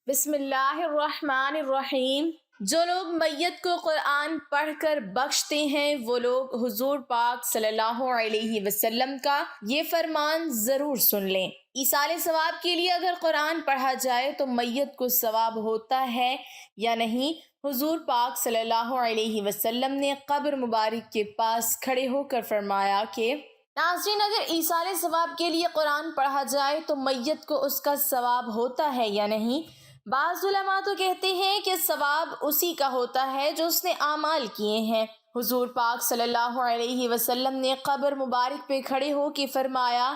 بسم اللہ الرحمن الرحیم۔ جو لوگ میت کو قرآن پڑھ کر بخشتے ہیں وہ لوگ حضور پاک صلی اللہ علیہ وسلم کا یہ فرمان ضرور سن لیں۔ ایصال ثواب کے لیے اگر قرآن پڑھا جائے تو میت کو ثواب ہوتا ہے یا نہیں؟ حضور پاک صلی اللہ علیہ وسلم نے قبر مبارک کے پاس کھڑے ہو کر فرمایا کہ ناظرین، اگر ایصال ثواب کے لیے قرآن پڑھا جائے تو میت کو اس کا ثواب ہوتا ہے یا نہیں؟ بعض علماء تو کہتے ہیں کہ ثواب اسی کا ہوتا ہے جو اس نے اعمال کیے ہیں۔ حضور پاک صلی اللہ علیہ وسلم نے قبر مبارک پہ کھڑے ہو کے فرمایا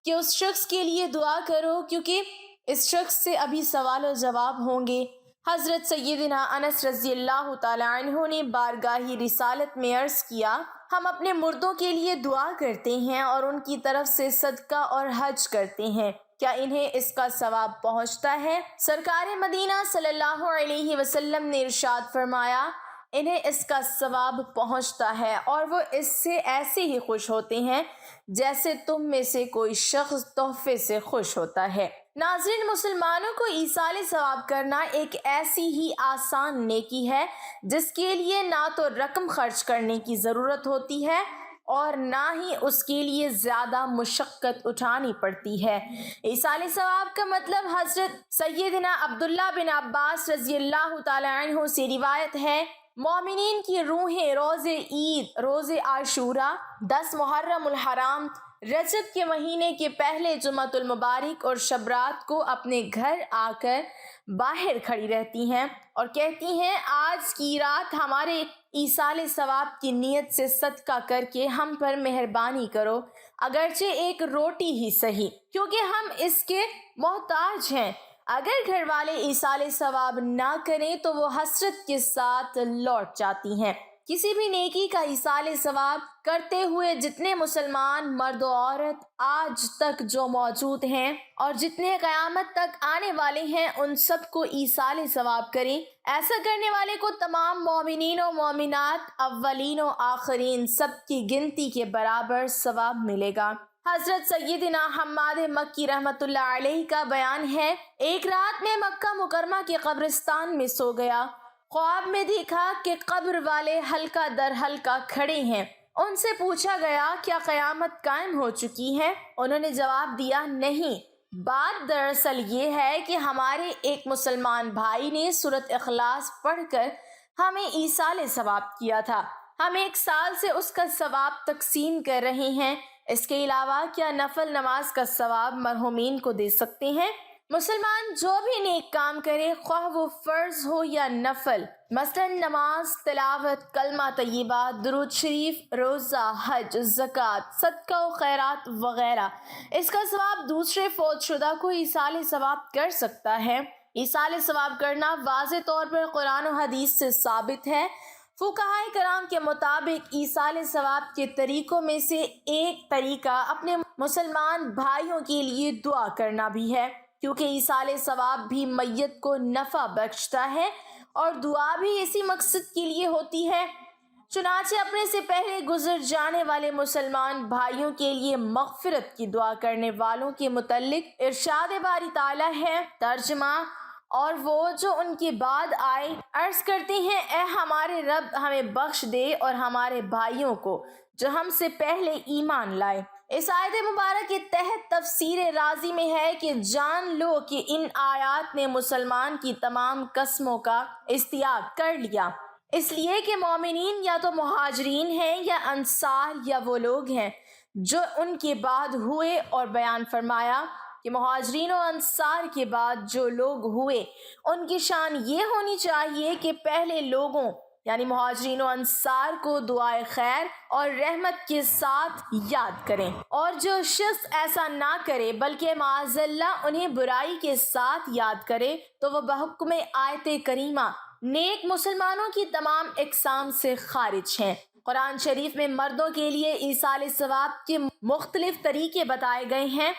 کہ اس شخص کے لیے دعا کرو کیونکہ اس شخص سے ابھی سوال و جواب ہوں گے۔ حضرت سیدنا انس رضی اللہ تعالی عنہ نے بارگاہ رسالت میں عرض کیا، ہم اپنے مردوں کے لیے دعا کرتے ہیں اور ان کی طرف سے صدقہ اور حج کرتے ہیں، کیا انہیں اس کا ثواب پہنچتا ہے؟ سرکار مدینہ صلی اللہ علیہ وسلم نے ارشاد فرمایا، انہیں اس کا ثواب پہنچتا ہے اور وہ اس سے ایسے ہی خوش ہوتے ہیں جیسے تم میں سے کوئی شخص تحفے سے خوش ہوتا ہے۔ ناظرین، مسلمانوں کو ایصال ثواب کرنا ایک ایسی ہی آسان نیکی ہے جس کے لیے نہ تو رقم خرچ کرنے کی ضرورت ہوتی ہے اور نہ ہی اس کے لیے زیادہ مشقت اٹھانی پڑتی ہے۔ ایصال ثواب کا مطلب حضرت سیدنا عبداللہ بن عباس رضی اللہ تعالی عنہ سے روایت ہے، مومنین کی روحیں روز عید، روز عاشوراء، 10 محرم الحرام، رجب کے مہینے کے پہلے جمعۃ المبارک اور شب رات کو اپنے گھر آ کر باہر کھڑی رہتی ہیں اور کہتی ہیں، آج کی رات ہمارے ایصال ثواب کی نیت سے صدقہ کر کے ہم پر مہربانی کرو، اگرچہ ایک روٹی ہی سہی، کیونکہ ہم اس کے محتاج ہیں۔ اگر گھر والے ایصال ثواب نہ کریں تو وہ حسرت کے ساتھ لوٹ جاتی ہیں۔ کسی بھی نیکی کا ایصال ثواب کرتے ہوئے جتنے مسلمان مرد و عورت آج تک جو موجود ہیں اور جتنے قیامت تک آنے والے ہیں ان سب کو ایصال ثواب کریں۔ ایسا کرنے والے کو تمام مومنین و مومنات، اولین و آخرین، سب کی گنتی کے برابر ثواب ملے گا۔ حضرت سیدنا حماد مکی رحمۃ اللہ علیہ کا بیان ہے، ایک رات میں مکہ مکرمہ کے قبرستان میں سو گیا، خواب میں دیکھا کہ قبر والے حلقہ در حلقہ کھڑے ہیں۔ ان سے پوچھا گیا، کیا قیامت قائم ہو چکی ہے؟ انہوں نے جواب دیا، نہیں۔ بات دراصل یہ ہے کہ ہمارے ایک مسلمان بھائی نے سورۃ اخلاص پڑھ کر ہمیں ایصال ثواب کیا تھا، ہم 1 سال سے اس کا ثواب تقسیم کر رہے ہیں، اس کے علاوہ کیا نفل نماز کا ثواب مرحومین کو دے سکتے ہیں؟ مسلمان جو بھی نیک کام کرے، خواہ وہ فرض ہو یا نفل، مثلا نماز، تلاوت، کلمہ طیبہ، درود شریف، روزہ، حج، زکوٰۃ، صدقہ و خیرات وغیرہ، اس کا ثواب دوسرے فوت شدہ کو ایصال ثواب کر سکتا ہے۔ ایصال ثواب کرنا واضح طور پر قرآن و حدیث سے ثابت ہے۔ فقہائے کرام کے مطابق ایصال ثواب کے طریقوں میں سے ایک طریقہ اپنے مسلمان بھائیوں کے لیے دعا کرنا بھی ہے، کیونکہ ایصال ثواب بھی میت کو نفع بخشتا ہے اور دعا بھی اسی مقصد کے لیے ہوتی ہے۔ چنانچہ اپنے سے پہلے گزر جانے والے مسلمان بھائیوں کے لیے مغفرت کی دعا کرنے والوں کے متعلق ارشاد باری تعالیٰ ہے، ترجمہ، اور وہ جو ان کے بعد آئے عرض کرتے ہیں، اے ہمارے رب، ہمیں بخش دے اور ہمارے بھائیوں کو جو ہم سے پہلے ایمان لائے۔ اس آیت مبارک کے تحت تفسیر رازی میں ہے کہ جان لو کہ ان آیات نے مسلمان کی تمام قسموں کا استیاب کر لیا، اس لیے کہ مومنین یا تو مہاجرین ہیں یا انصار یا وہ لوگ ہیں جو ان کے بعد ہوئے، اور بیان فرمایا کہ مہاجرین و انصار کے بعد جو لوگ ہوئے ان کی شان یہ ہونی چاہیے کہ پہلے لوگوں یعنی مہاجرین و انصار کو دعائے خیر اور رحمت کے ساتھ یاد کریں، اور جو شخص ایسا نہ کرے بلکہ معاذ اللہ انہیں برائی کے ساتھ یاد کرے تو وہ بحکم آیت کریمہ نیک مسلمانوں کی تمام اقسام سے خارج ہیں۔ قرآن شریف میں مردوں کے لیے ایصال ثواب کے مختلف طریقے بتائے گئے ہیں،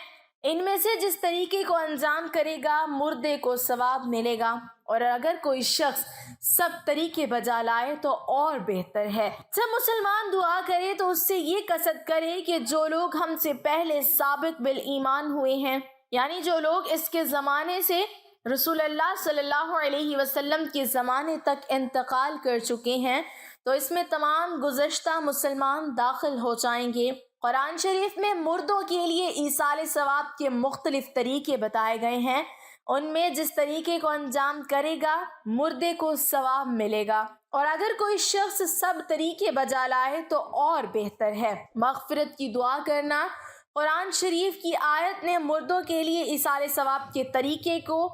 ان میں سے جس طریقے کو انجام کرے گا مردے کو ثواب ملے گا، اور اگر کوئی شخص سب طریقے بجا لائے تو اور بہتر ہے۔ جب مسلمان دعا کرے تو اس سے یہ قصد کرے کہ جو لوگ ہم سے پہلے سابق بالایمان ہوئے ہیں، یعنی جو لوگ اس کے زمانے سے رسول اللہ صلی اللہ علیہ وسلم کے زمانے تک انتقال کر چکے ہیں، تو اس میں تمام گزشتہ مسلمان داخل ہو جائیں گے۔ قرآن شریف میں مردوں کے لیے ایصال ثواب کے مختلف طریقے بتائے گئے ہیں، ان میں جس طریقے کو انجام کرے گا مردے کو ثواب ملے گا، اور اگر کوئی شخص سب طریقے بجا لائے تو اور بہتر ہے۔ مغفرت کی دعا کرنا، قرآن شریف کی آیت نے مردوں کے لیے ایصال ثواب کے طریقے کو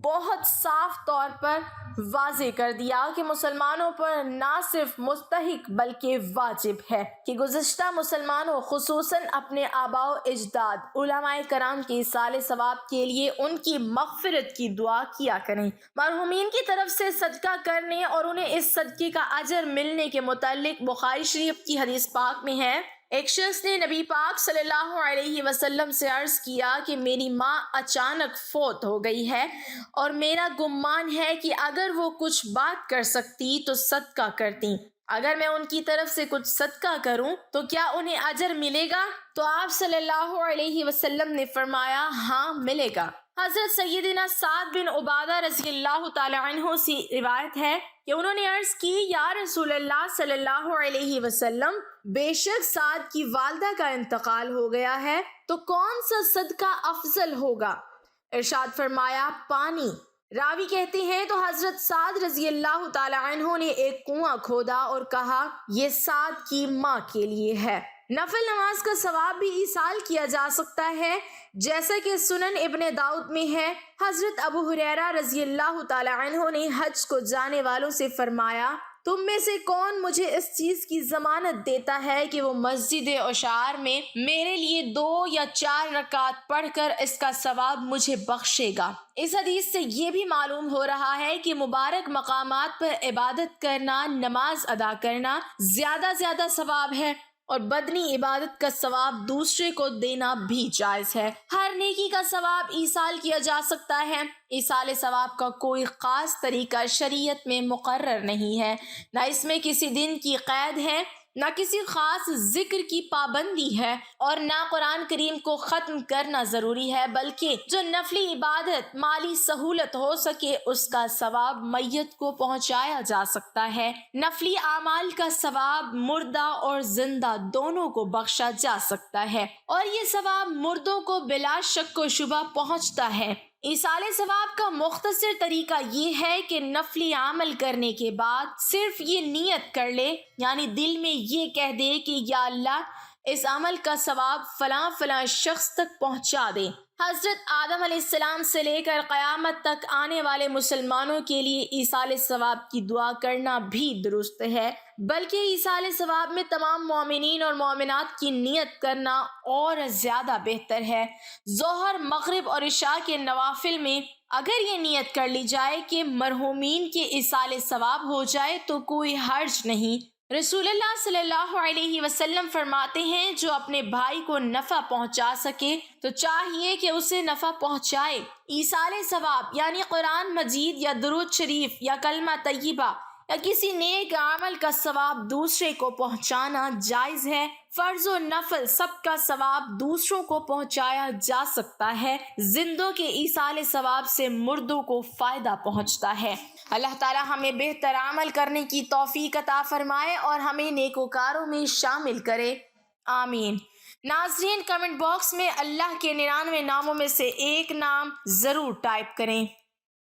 بہت صاف طور پر واضح کر دیا کہ مسلمانوں پر نہ صرف مستحق بلکہ واجب ہے کہ گزشتہ مسلمانوں خصوصاً اپنے آباء و اجداد علماء کرام کے ایصال ثواب کے لیے ان کی مغفرت کی دعا کیا کریں۔ مرحومین کی طرف سے صدقہ کرنے اور انہیں اس صدقے کا اجر ملنے کے متعلق بخاری شریف کی حدیث پاک میں ہے، ایک شخص نے نبی پاک صلی اللہ علیہ وسلم سے عرض کیا کہ میری ماں اچانک فوت ہو گئی ہے اور میرا گمان ہے کہ اگر وہ کچھ بات کر سکتی تو صدقہ کرتی، اگر میں ان کی طرف سے کچھ صدقہ کروں تو کیا انہیں اجر ملے گا؟ تو آپ صلی اللہ علیہ وسلم نے فرمایا ہاں ملے گا۔ حضرت سیدنا سعد بن عبادہ رضی اللہ تعالی عنہ سے روایت ہے کہ انہوں نے عرض کی یا رسول اللہ صلی اللہ علیہ وسلم، بے شک سعد کی والدہ کا انتقال ہو گیا ہے تو کون سا صدقہ افضل ہوگا؟ ارشاد فرمایا پانی۔ راوی کہتے ہیں تو حضرت سعد رضی اللہ تعالی عنہ نے ایک کنواں کھودا اور کہا یہ سعد کی ماں کے لیے ہے۔ نفل نماز کا ثواب بھی ایصال کیا جا سکتا ہے، جیسا کہ سنن ابن داؤد میں ہے۔ حضرت ابو ہریرہ رضی اللہ تعالی عنہ نے حج کو جانے والوں سے فرمایا تم میں سے کون مجھے اس چیز کی ضمانت دیتا ہے کہ وہ مسجد اشعار میں میرے لیے 2 یا 4 رکعت پڑھ کر اس کا ثواب مجھے بخشے گا؟ اس حدیث سے یہ بھی معلوم ہو رہا ہے کہ مبارک مقامات پر عبادت کرنا، نماز ادا کرنا زیادہ ثواب ہے، اور بدنی عبادت کا ثواب دوسرے کو دینا بھی جائز ہے۔ ہر نیکی کا ثواب ایصال کیا جا سکتا ہے۔ ایصال ثواب کا کوئی خاص طریقہ شریعت میں مقرر نہیں ہے، نہ اس میں کسی دن کی قید ہے، نہ کسی خاص ذکر کی پابندی ہے، اور نہ قرآن کریم کو ختم کرنا ضروری ہے، بلکہ جو نفلی عبادت مالی سہولت ہو سکے اس کا ثواب میت کو پہنچایا جا سکتا ہے۔ نفلی اعمال کا ثواب مردہ اور زندہ دونوں کو بخشا جا سکتا ہے، اور یہ ثواب مردوں کو بلا شک و شبہ پہنچتا ہے۔ ایصال ثواب کا مختصر طریقہ یہ ہے کہ نفلی عمل کرنے کے بعد صرف یہ نیت کر لے، یعنی دل میں یہ کہہ دے کہ یا اللہ اس عمل کا ثواب فلاں فلاں شخص تک پہنچا دے۔ حضرت آدم علیہ السلام سے لے کر قیامت تک آنے والے مسلمانوں کے لیے ایصال ثواب کی دعا کرنا بھی درست ہے، بلکہ ایصال ثواب میں تمام مومنین اور مومنات کی نیت کرنا اور زیادہ بہتر ہے۔ ظہر، مغرب اور عشاء کے نوافل میں اگر یہ نیت کر لی جائے کہ مرحومین کے ایصال ثواب ہو جائے تو کوئی حرج نہیں۔ رسول اللہ صلی اللہ علیہ وسلم فرماتے ہیں جو اپنے بھائی کو نفع پہنچا سکے تو چاہیے کہ اسے نفع پہنچائے۔ ایصال ثواب یعنی قرآن مجید یا درود شریف یا کلمہ طیبہ یا کسی نیک عمل کا ثواب دوسرے کو پہنچانا جائز ہے۔ فرض و نفل سب کا ثواب دوسروں کو پہنچایا جا سکتا ہے۔ زندوں کے ایصال ثواب سے مردوں کو فائدہ پہنچتا ہے۔ اللہ تعالی ہمیں بہتر عمل کرنے کی توفیق عطا فرمائے اور ہمیں نیکوکاروں میں شامل کرے، آمین۔ ناظرین، کمنٹ باکس میں اللہ کے 99 ناموں میں سے ایک نام ضرور ٹائپ کریں۔